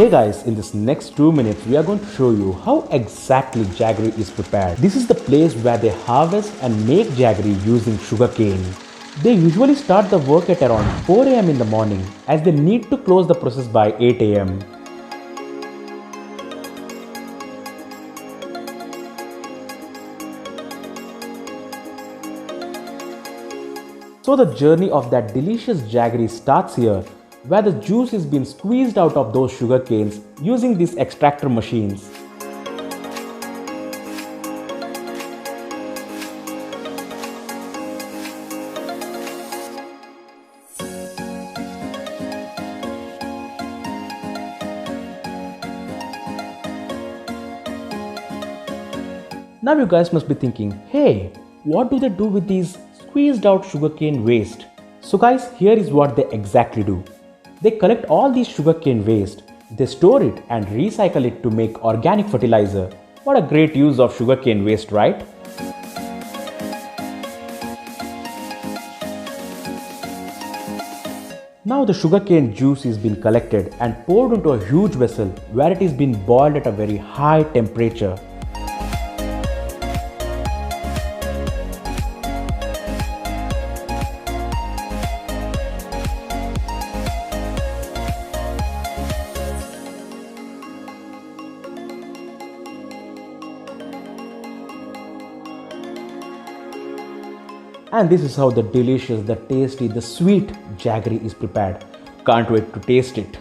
Hey guys, in this next 2 minutes, we are going to show you how exactly jaggery is prepared. This is the place where they harvest and make jaggery using sugarcane. They usually start the work at around 4 am in the morning as they need to close the process by 8 am. So the journey of that delicious jaggery starts here, where the juice is being squeezed out of those sugar canes using these extractor machines. Now you guys must be thinking, hey, what do they do with these squeezed out sugarcane waste? So guys, here is what they exactly do. They collect all these sugarcane waste, they store it and recycle it to make organic fertilizer. What a great use of sugarcane waste, right? Now the sugarcane juice is being collected and poured into a huge vessel where it is being boiled at a very high temperature. And this is how the delicious, the tasty, the sweet jaggery is prepared. Can't wait to taste it.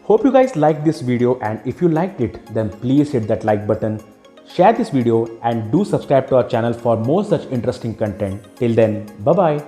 Hope you guys liked this video, and if you liked it, then please hit that like button, share this video and do subscribe to our channel for more such interesting content. Till then, bye bye.